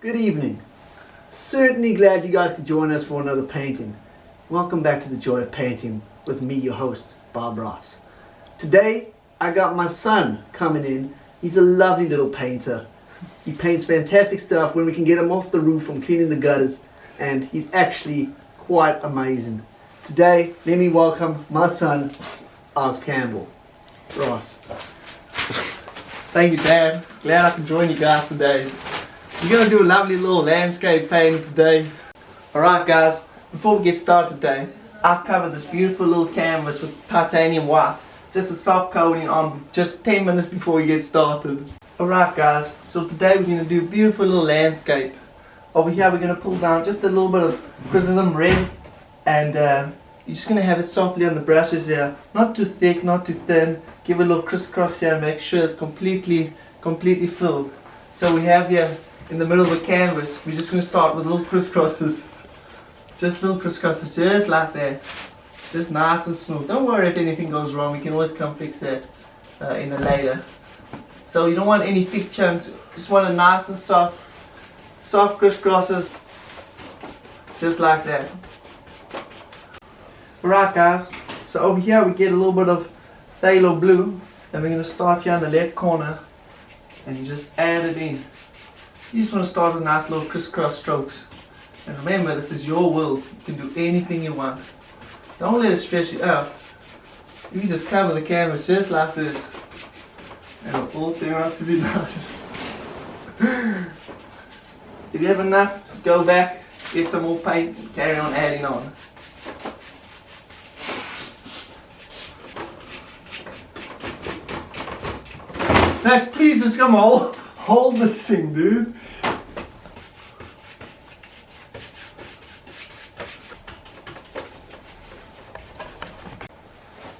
Good evening. Certainly glad you guys could join us for another painting. Welcome back to the Joy of Painting with me, your host, Bob Ross. Today, I got my son coming in. He's a lovely little painter. He paints fantastic stuff when we can get him off the roof from cleaning the gutters, and he's actually quite amazing. Today, let me welcome my son, Oz Campbell. Ross. Thank you, Dad. Glad I can join you guys today. We're going to do a lovely little landscape painting today. Alright guys, before we get started today, I've covered this beautiful little canvas with titanium white. Just a soft coating on just 10 minutes before we get started. Alright guys, so today we're going to do a beautiful little landscape. Over here we're going to pull down just a little bit of prism red, and you're just going to have it softly on the brushes here. Not too thick, not too thin. Give it a little crisscross here and make sure it's completely filled. So we have here in the middle of the canvas, we're just going to start with little crisscrosses. Just little crisscrosses, just like that. Just nice and smooth. Don't worry if anything goes wrong, we can always come fix that in the later. So you don't want any thick chunks, just want a nice and soft crisscrosses. Just like that. Alright guys, so over here we get a little bit of phthalo blue, and we're going to start here in the left corner, and you just add it in. You just want to start with nice little crisscross strokes. And remember, this is your world. You can do anything you want. Don't let it stress you out. You can just cover the canvas just like this, and it'll all turn out to be nice. If you have enough, just go back, get some more paint, and carry on adding on. Max, please just come on, hold this thing, dude.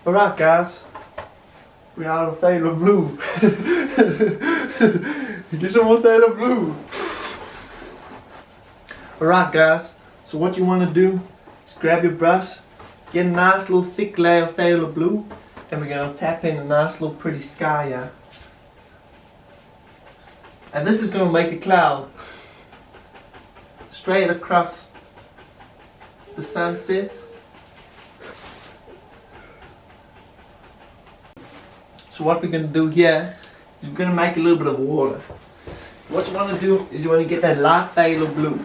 Alright guys, we're out of phthalo blue. Get some more phthalo blue. Alright guys, so what you want to do is grab your brush, get a nice little thick layer of phthalo blue, and we're going to tap in a nice little pretty sky here. And this is going to make a cloud straight across the sunset. So what we're going to do here is we're going to make a little bit of water. What you want to do is you want to get that light phthalo blue.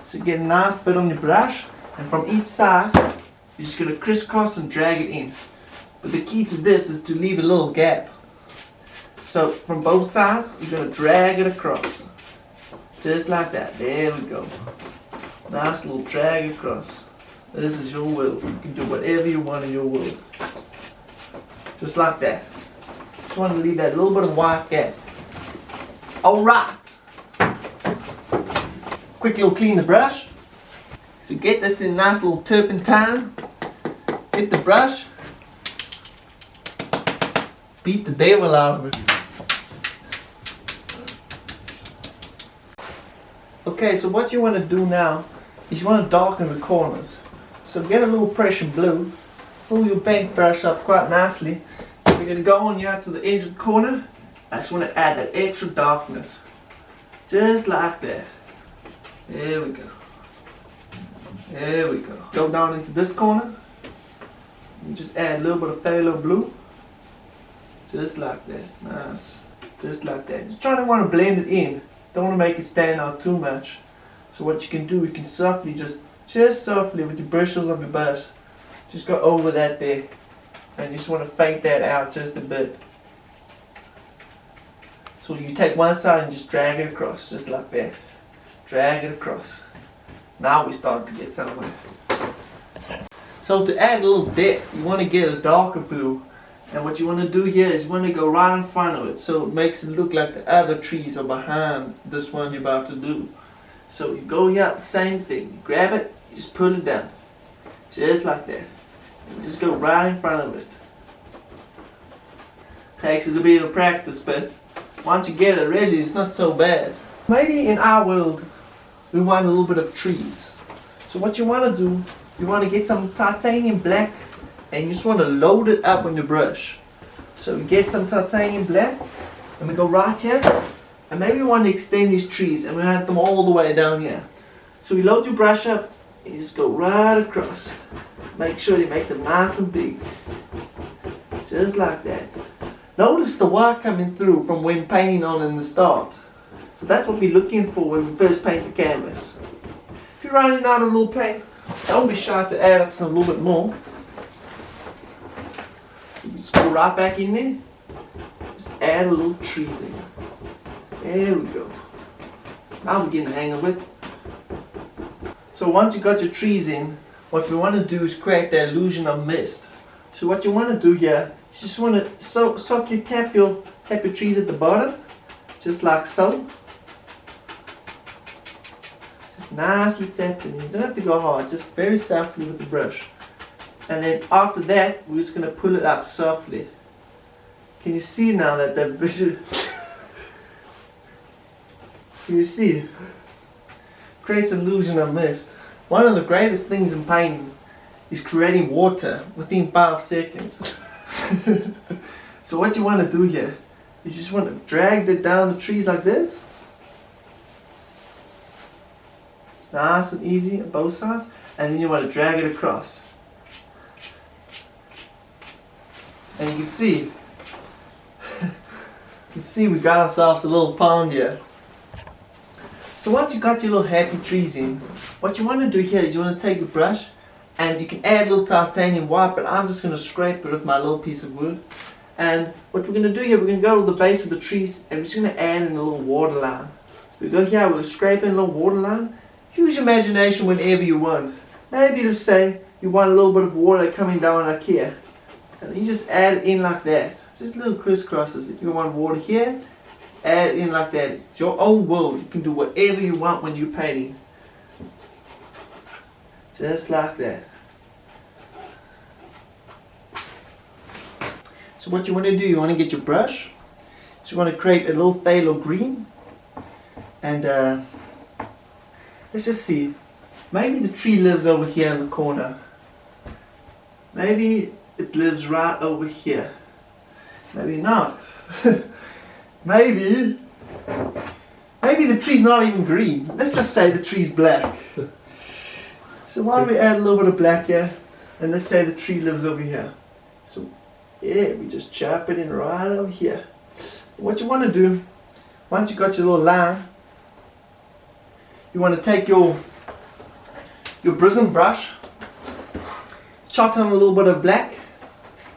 So get a nice bit on your brush, and from each side you're just going to crisscross and drag it in. But the key to this is to leave a little gap. So from both sides, you're going to drag it across. Just like that. There we go. Nice little drag across. This is your world. You can do whatever you want in your world. Just like that. Just want to leave that little bit of white gap. Alright. Quick little clean the brush. So get this in nice little turpentine. Get the brush. Beat the devil out of it. Okay, so what you want to do now is you want to darken the corners. So get a little Prussian blue, fill your paintbrush up quite nicely. We're going to go on here to the edge of the corner. I just want to add that extra darkness. Just like that. There we go. There we go. Go down into this corner. You just add a little bit of phthalo blue. Just like that. Nice. Just like that. Just trying to want to blend it in. Don't want to make it stand out too much. So what you can do, you can softly, just softly with the bristles of your brush, just go over that there. And you just want to fade that out just a bit. So you take one side and just drag it across, just like that. Drag it across. Now we start to get somewhere. So to add a little depth, you want to get a darker blue. And what you want to do here is you want to go right in front of it, so it makes it look like the other trees are behind this one you're about to do. So you go here, the same thing. You grab it, you just pull it down. Just like that. You just go right in front of it. Takes a little bit of practice, but once you get it ready, it's not so bad. Maybe in our world, we want a little bit of trees. So what you want to do, you want to get some titanium black, and you just want to load it up on your brush. So we get some titanium black, and we go right here, And maybe you want to extend these trees and we want them all the way down here. So you load your brush up and you just go right across. Make sure you make them nice and big. Just like that. Notice the white coming through from when painting on in the start. So that's what we're looking for when we first paint the canvas. If you're running out of a little paint, don't be shy to add up some a little bit more. So you just go right back in there. Just add a little trees in. There we go. Now we're getting the hang of it. So once you got your trees in, what we want to do is create the illusion of mist. So what you want to do here, you just want to softly tap your trees at the bottom, just like so. Just nicely tap them. You don't have to go hard, just very softly with the brush. And then after that, we're just going to pull it up softly. Can you see now that the visual? Can you see? Creates an illusion of mist. One of the greatest things in painting is creating water within 5 seconds. So what you want to do here is you just want to drag it down the trees like this. Nice and easy on both sides. And then you want to drag it across. And you can see we got ourselves a little pond here. So once you got your little happy trees in, what you want to do here is you want to take the brush and you can add a little titanium white, but I'm just going to scrape it with my little piece of wood. And what we're going to do here, we're going to go to the base of the trees and we're just going to add in a little water line. So we go here, we'll scrape in a little water line. Use your imagination whenever you want. Maybe just say you want a little bit of water coming down like here. And you just add it in like that. Just little crisscrosses. If you want water here, add it in like that. It's your own world. You can do whatever you want when you're painting. Just like that. So what you want to do, you want to get your brush. So you want to create a little phthalo green. And let's just see. Maybe the tree lives over here in the corner. Maybe it lives right over here. Maybe not. Maybe the tree's not even green. Let's just say the tree's black. So why don't we add a little bit of black here, and let's say the tree lives over here. So yeah, we just chop it in right over here. What you want to do, once you got your little line, you want to take your prism brush, chop on a little bit of black,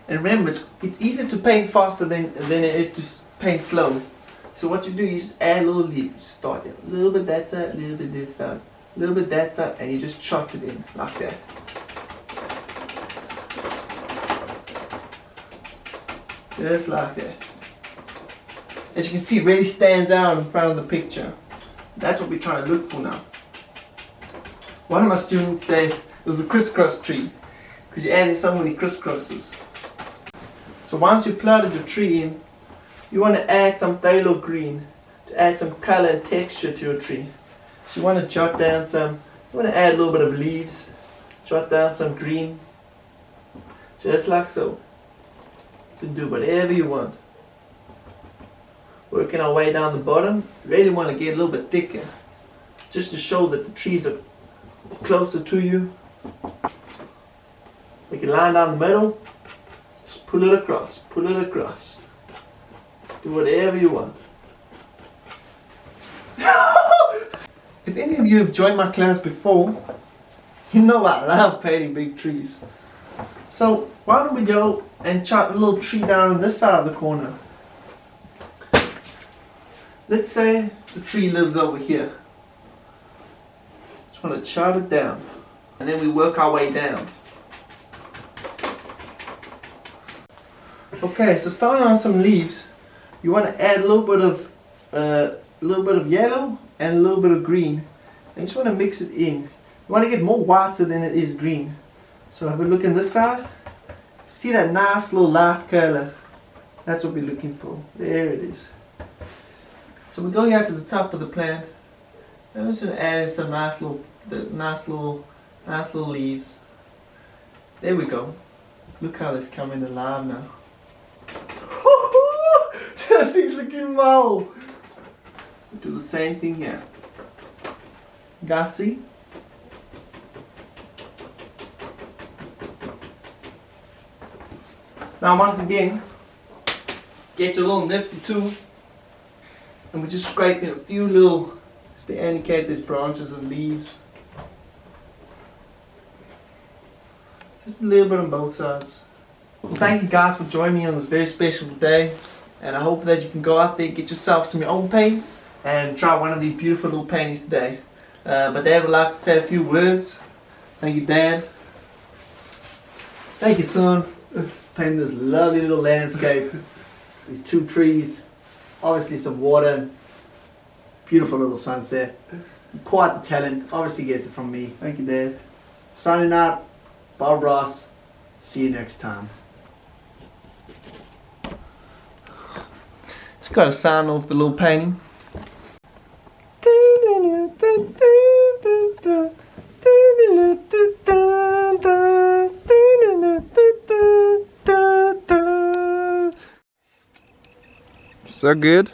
and remember it's easier to paint faster than it is to paint slow. So what you do, you just add a little leaf. Start it. A little bit that side, a little bit this side, a little bit that side, and you just chop it in like that. Just like that. As you can see, it really stands out in front of the picture. That's what we're trying to look for now. One of my students said it was the crisscross tree, because you added so many crisscrosses. So once you plotted your tree in, you want to add some phthalo green to add some color and texture to your tree. So you want to jot down some, you want to add a little bit of leaves, jot down some green, just like so. You can do whatever you want. Working our way down the bottom, really want to get a little bit thicker, just to show that the trees are closer to you. Make a line down the middle, just pull it across, pull it across. Do whatever you want. If any of you have joined my class before, you know I love painting big trees. So why don't we go and chop a little tree down on this side of the corner. Let's say the tree lives over here. Just want to chop it down, and then we work our way down. Okay, so starting on some leaves, you want to add a little bit of yellow and a little bit of green, and you just want to mix it in. You want to get more whiter than it is green. So have a look on this side. See that nice little light color? That's what we're looking for. There it is. So we're going out to the top of the plant. I'm just going to add in some nice little leaves. There we go. Look how it's coming alive now. That thing's looking wow. We do the same thing here. You guys see? Now once again, get your little nifty tool, and we're just scraping a few little, just to indicate these branches and leaves. Just a little bit on both sides. Well, thank you guys for joining me on this very special day, and I hope that you can go out there and get yourself some of your own paints and try one of these beautiful little paintings today. But Dad would like to say a few words. Thank you, Dad. Thank you, son. Painting this lovely little landscape. These two trees, obviously some water, and beautiful little sunset. Quite the talent. Obviously gets it from me. Thank you, Dad. Signing out, Bob Ross. See you next time. Just got to sign off the little painting. So good.